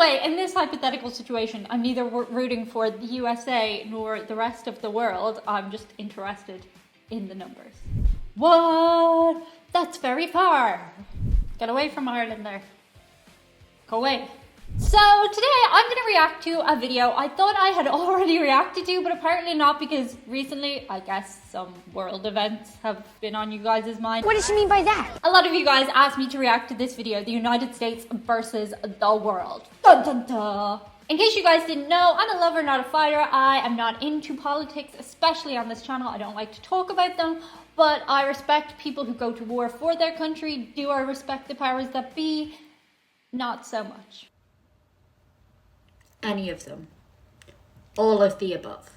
way, in this hypothetical situation, I'm neither rooting for the USA nor the rest of the world. I'm just interested in the numbers. What? That's very far. Get away from Ireland there. Go away. So today I'm going to react to a video I thought I had already reacted to, but apparently not, because recently, I guess, some world events have been on you guys' mind. What does she mean by that? A lot of you guys asked me to react to this video, the United States versus the world. Dun dun dun. In case you guys didn't know, I'm a lover, not a fighter. I am not into politics, especially on this channel. I don't like to talk about them, but I respect people who go to war for their country. Do I respect the powers that be? Not so much. Any of them. All of the above.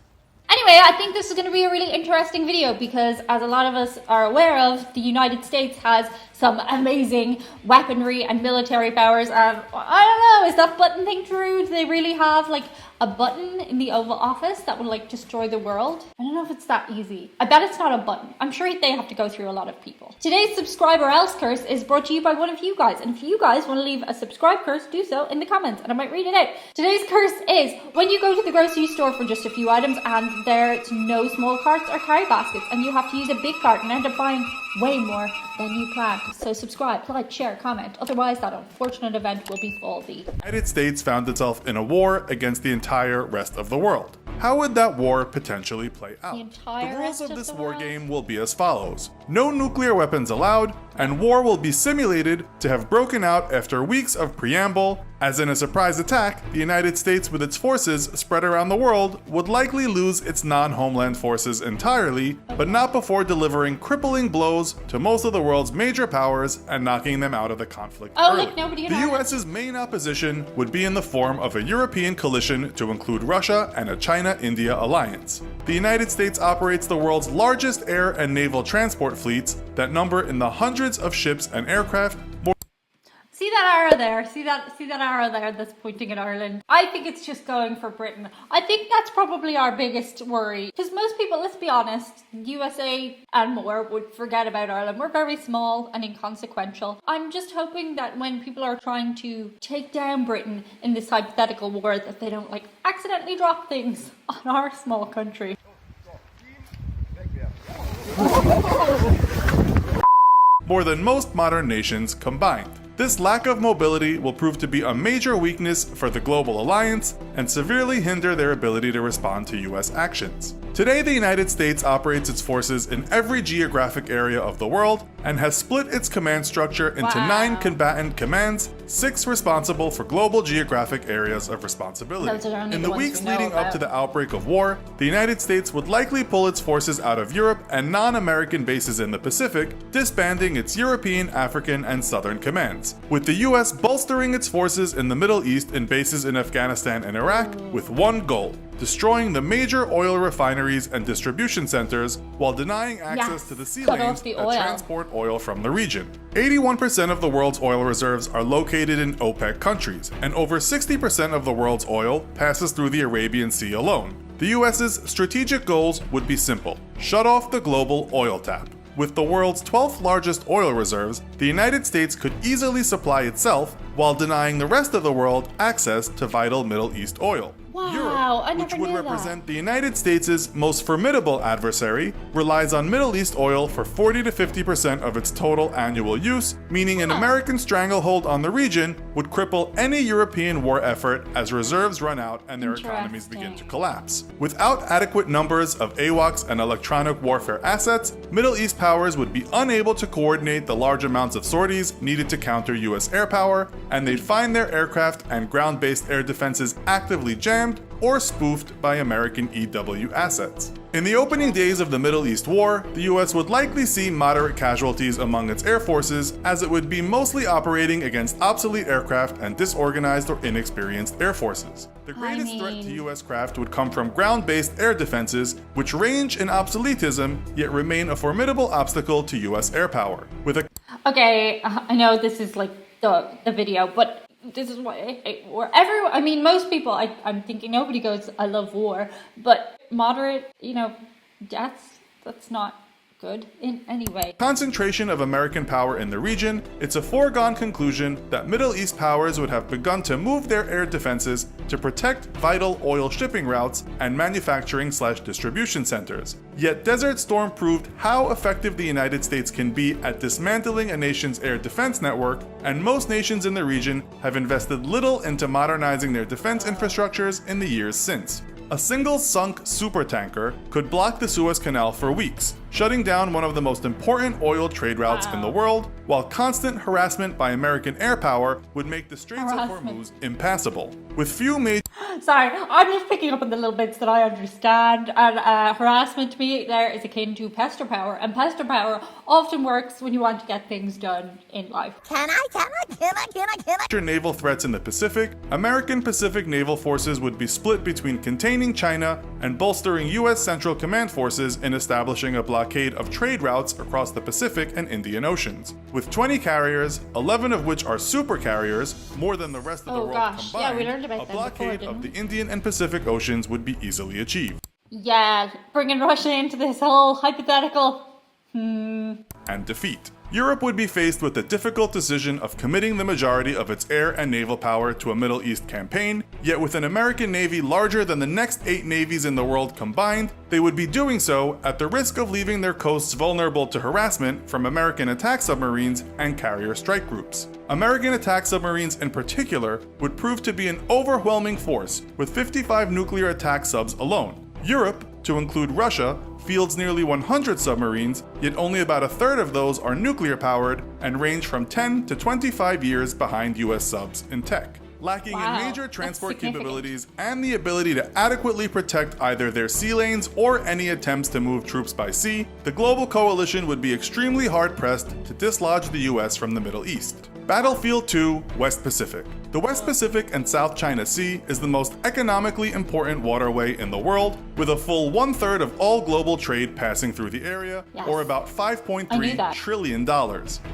Anyway, I think this is going to be a really interesting video because, as a lot of us are aware of, the United States has some amazing weaponry and military powers. I don't know, is that button thing true? Do they really have like a button in the Oval Office that would like destroy the world? I don't know if it's that easy. I bet it's not a button. I'm sure they have to go through a lot of people. Today's subscriber else curse is brought to you by one of you guys. And if you guys want to leave a subscribe curse, do so in the comments and I might read it out. Today's curse is when you go to the grocery store for just a few items and there's no small carts or carry baskets and you have to use a big cart and end up buying way more than you planned. So subscribe, like, share, comment. Otherwise, that unfortunate event will befall thee. The United States found itself in a war against the entire rest of the world. How would that war potentially play out? The rules of this war game will be as follows. No nuclear weapons allowed, and war will be simulated to have broken out after weeks of preamble. As in a surprise attack, the United States with its forces spread around the world would likely lose its non-homeland forces entirely, but not before delivering crippling blows to most of the world's major powers and knocking them out of the conflict early. Look, nobody in The Ireland. US's main opposition would be in the form of a European coalition to include Russia and a China-India alliance. The United States operates the world's largest air and naval transport fleets that number in the hundreds of ships and aircraft. See that arrow there? See that arrow there that's pointing at Ireland? I think it's just going for Britain. I think that's probably our biggest worry. Because most people, let's be honest, USA and more would forget about Ireland. We're very small and inconsequential. I'm just hoping that when people are trying to take down Britain in this hypothetical war, that they don't like accidentally drop things on our small country. More than most modern nations combined. This lack of mobility will prove to be a major weakness for the global alliance and severely hinder their ability to respond to US actions. Today, the United States operates its forces in every geographic area of the world and has split its command structure into 9 combatant commands, 6 responsible for global geographic areas of responsibility. In the weeks leading up to the outbreak of war, the United States would likely pull its forces out of Europe and non-American bases in the Pacific, disbanding its European, African, and Southern commands, with the US bolstering its forces in the Middle East in bases in Afghanistan and Iraq with one goal: destroying the major oil refineries and distribution centers while denying access to the sea lanes that transport oil from the region. 81% of the world's oil reserves are located in OPEC countries, and over 60% of the world's oil passes through the Arabian Sea alone. The US's strategic goals would be simple: shut off the global oil tap. With the world's 12th largest oil reserves, the United States could easily supply itself while denying the rest of the world access to vital Middle East oil. Wow, Europe, which would represent the United States' most formidable adversary, relies on Middle East oil for 40 to 50% of its total annual use, meaning an American stranglehold on the region would cripple any European war effort as reserves run out and their economies begin to collapse. Without adequate numbers of AWACS and electronic warfare assets, Middle East powers would be unable to coordinate the large amounts of sorties needed to counter US air power, and they'd find their aircraft and ground-based air defenses actively jammed or spoofed by American EW assets. In the opening days of the Middle East War, the US would likely see moderate casualties among its air forces, as it would be mostly operating against obsolete aircraft and disorganized or inexperienced air forces. The greatest threat to US craft would come from ground-based air defenses, which range in obsoletism, yet remain a formidable obstacle to US air power. Okay, I know this is like the video, but this is why I hate war. I mean, most people, I'm thinking nobody goes, I love war, but moderate, deaths, that's not good in any way. Concentration of American power in the region, it's a foregone conclusion that Middle East powers would have begun to move their air defenses to protect vital oil shipping routes and manufacturing/distribution centers. Yet Desert Storm proved how effective the United States can be at dismantling a nation's air defense network, and most nations in the region have invested little into modernizing their defense infrastructures in the years since. A single sunk supertanker could block the Suez Canal for weeks, shutting down one of the most important oil trade routes in the world, while constant harassment by American air power would make the Straits of Hormuz impassable. With few major Sorry, I'm just picking up on the little bits that I understand, and harassment to me there is akin to pester power, and pester power often works when you want to get things done in life. Can I? major naval threats in the Pacific, American Pacific naval forces would be split between containing China and bolstering U.S. Central Command forces in establishing a blockade of trade routes across the Pacific and Indian Oceans. With 20 carriers, 11 of which are supercarriers, more than the rest of the world combined, yeah, we learned about a that blockade before, of the Indian and Pacific Oceans would be easily achieved. Yeah, bringing Russia into this whole hypothetical. And defeat. Europe would be faced with the difficult decision of committing the majority of its air and naval power to a Middle East campaign, yet with an American Navy larger than the next 8 navies in the world combined, they would be doing so at the risk of leaving their coasts vulnerable to harassment from American attack submarines and carrier strike groups. American attack submarines in particular would prove to be an overwhelming force, with 55 nuclear attack subs alone. Europe, to include Russia, fields nearly 100 submarines, yet only about a third of those are nuclear powered and range from 10 to 25 years behind US subs in tech. Lacking in major transport capabilities and the ability to adequately protect either their sea lanes or any attempts to move troops by sea, the global coalition would be extremely hard-pressed to dislodge the US from the Middle East. Battlefield 2, West Pacific. The West Pacific and South China Sea is the most economically important waterway in the world, with a full 1/3 of all global trade passing through the area, or about $5.3 trillion.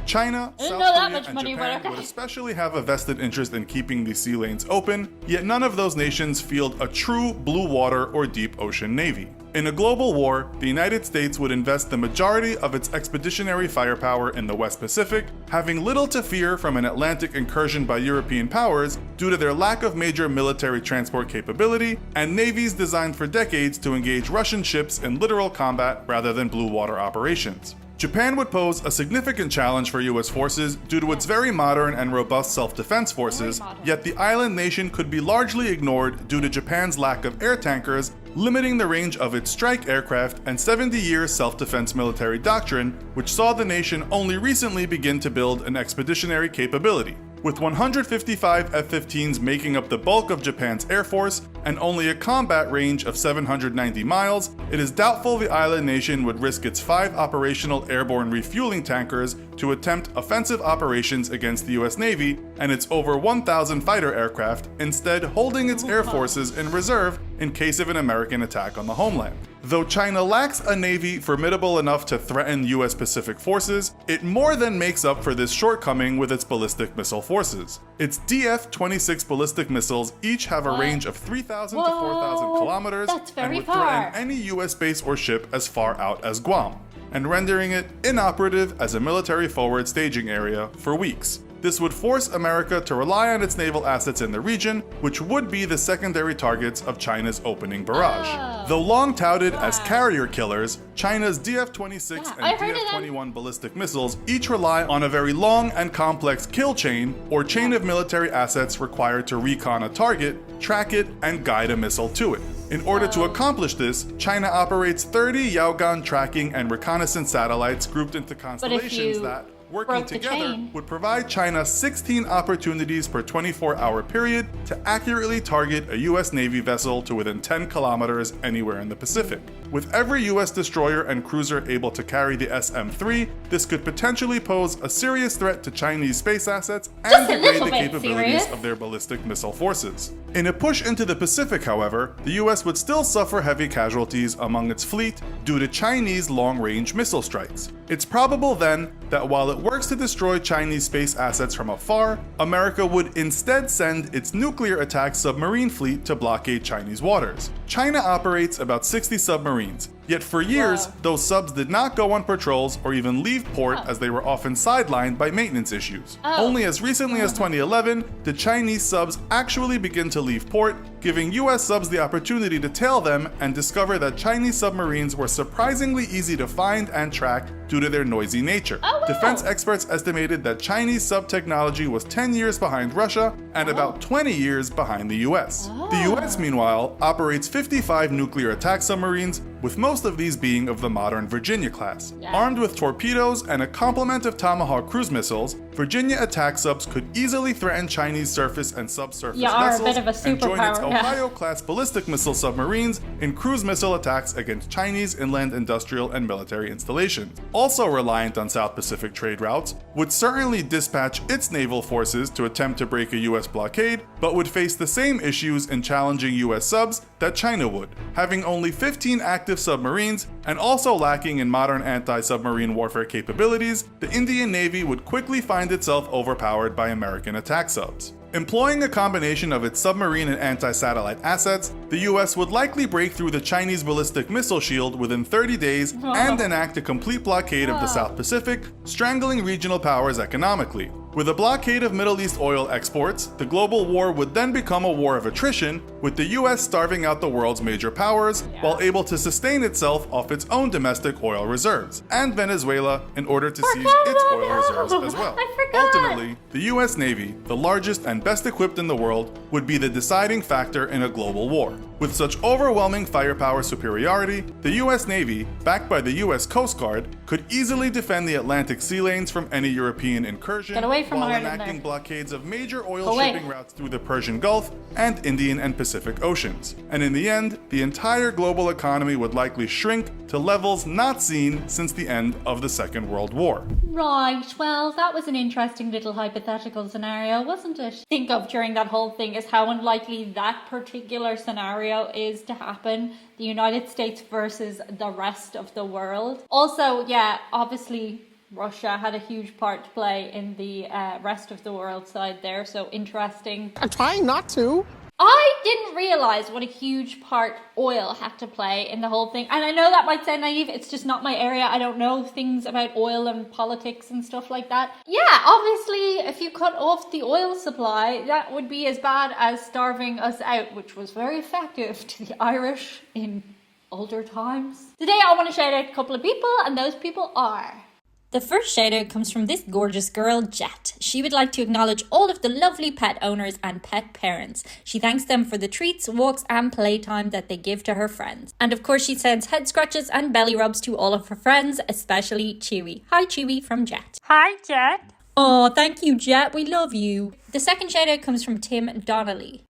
China, South Korea, and Japan would especially have a vested interest in keeping these sea lanes open, yet none of those nations field a true blue water or deep ocean navy. In a global war, the United States would invest the majority of its expeditionary firepower in the West Pacific, having little to fear from an Atlantic incursion by European powers due to their lack of major military transport capability and navies designed for decades to engage Russian ships in literal combat rather than blue water operations. Japan would pose a significant challenge for US forces due to its very modern and robust self-defense forces, yet the island nation could be largely ignored due to Japan's lack of air tankers, limiting the range of its strike aircraft and 70-year self-defense military doctrine, which saw the nation only recently begin to build an expeditionary capability. With 155 F-15s making up the bulk of Japan's air force and only a combat range of 790 miles, it is doubtful the island nation would risk its 5 operational airborne refueling tankers to attempt offensive operations against the US Navy and its over 1,000 fighter aircraft, instead holding its air forces in reserve in case of an American attack on the homeland. Though China lacks a navy formidable enough to threaten US Pacific forces, it more than makes up for this shortcoming with its ballistic missile forces. Its DF-26 ballistic missiles each have a range of 3,000 to 4,000 kilometers and would threaten any US base or ship as far out as Guam, and rendering it inoperative as a military forward staging area for weeks. This would force America to rely on its naval assets in the region, which would be the secondary targets of China's opening barrage. Though long touted as carrier killers, China's DF-26 and DF-21 ballistic missiles each rely on a very long and complex kill chain, or chain of military assets required to recon a target, track it, and guide a missile to it. In order to accomplish this, China operates 30 Yaogan tracking and reconnaissance satellites grouped into constellations that, working together, would provide China 16 opportunities per 24-hour period to accurately target a US Navy vessel to within 10 kilometers anywhere in the Pacific. With every US destroyer and cruiser able to carry the SM-3, this could potentially pose a serious threat to Chinese space assets and degrade the capabilities of their ballistic missile forces. In a push into the Pacific, however, the US would still suffer heavy casualties among its fleet due to Chinese long-range missile strikes. It's probable then that while it works to destroy Chinese space assets from afar, America would instead send its nuclear attack submarine fleet to blockade Chinese waters. China operates about 60 submarines, Yet for years, those subs did not go on patrols or even leave port as they were often sidelined by maintenance issues. Only as recently as 2011 did Chinese subs actually begin to leave port, giving US subs the opportunity to tail them and discover that Chinese submarines were surprisingly easy to find and track due to their noisy nature. Defense experts estimated that Chinese sub technology was 10 years behind Russia and about 20 years behind the US. The US, meanwhile, operates 55 nuclear attack submarines, with most of these being of the modern Virginia class. Armed with torpedoes and a complement of Tomahawk cruise missiles, Virginia attack subs could easily threaten Chinese surface and subsurface vessels and join its Ohio-class ballistic missile submarines in cruise missile attacks against Chinese inland industrial and military installations. Also reliant on South Pacific trade routes, would certainly dispatch its naval forces to attempt to break a US blockade, but would face the same issues in challenging US subs that China would, having only 15 active submarines and also lacking in modern anti-submarine warfare capabilities. The Indian Navy would quickly find itself overpowered by American attack subs. Employing a combination of its submarine and anti-satellite assets, the US would likely break through the Chinese ballistic missile shield within 30 days and enact a complete blockade of the South Pacific, strangling regional powers economically. With a blockade of Middle East oil exports, the global war would then become a war of attrition, with the US starving out the world's major powers while able to sustain itself off its own domestic oil reserves, and Venezuela in order to seize its oil reserves as well. Ultimately, the US Navy, the largest and best equipped in the world, would be the deciding factor in a global war. With such overwhelming firepower superiority, the US Navy, backed by the US Coast Guard, could easily defend the Atlantic sea lanes from any European incursion while enacting blockades of major oil shipping routes through the Persian Gulf and Indian and Pacific Oceans. And in the end, the entire global economy would likely shrink to levels not seen since the end of the Second World War. Right, well, that was an interesting little hypothetical scenario, wasn't it? Think of during that whole thing is how unlikely that particular scenario is to happen. The United States versus the rest of the world. Also, yeah, obviously Russia had a huge part to play in the rest of the world side there, so interesting. I'm trying not to. I didn't realize what a huge part oil had to play in the whole thing. And I know that might sound naive, it's just not my area. I don't know things about oil and politics and stuff like that. Yeah, obviously, if you cut off the oil supply, that would be as bad as starving us out, which was very effective to the Irish in older times. Today I want to shout out a couple of people, and those people are... The first shout out comes from this gorgeous girl, Jett. She would like to acknowledge all of the lovely pet owners and pet parents. She thanks them for the treats, walks and playtime that they give to her friends. And of course she sends head scratches and belly rubs to all of her friends, especially Chewie. Hi Chewie from Jett. Hi Jett. Oh, thank you Jett, we love you. The second shout out comes from Tim Donnelly.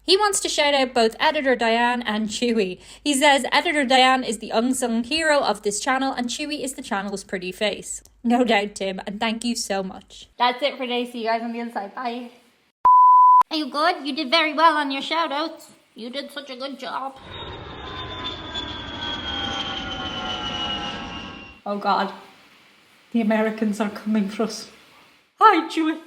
He wants to shout out both Editor Diane and Chewie. He says Editor Diane is the unsung hero of this channel and Chewie is the channel's pretty face. No doubt, Tim, and thank you so much. That's it for today. See you guys on the inside. Bye. Are you good? You did very well on your shout outs. You did such a good job. Oh God. The Americans are coming for us. Hi, Chewie.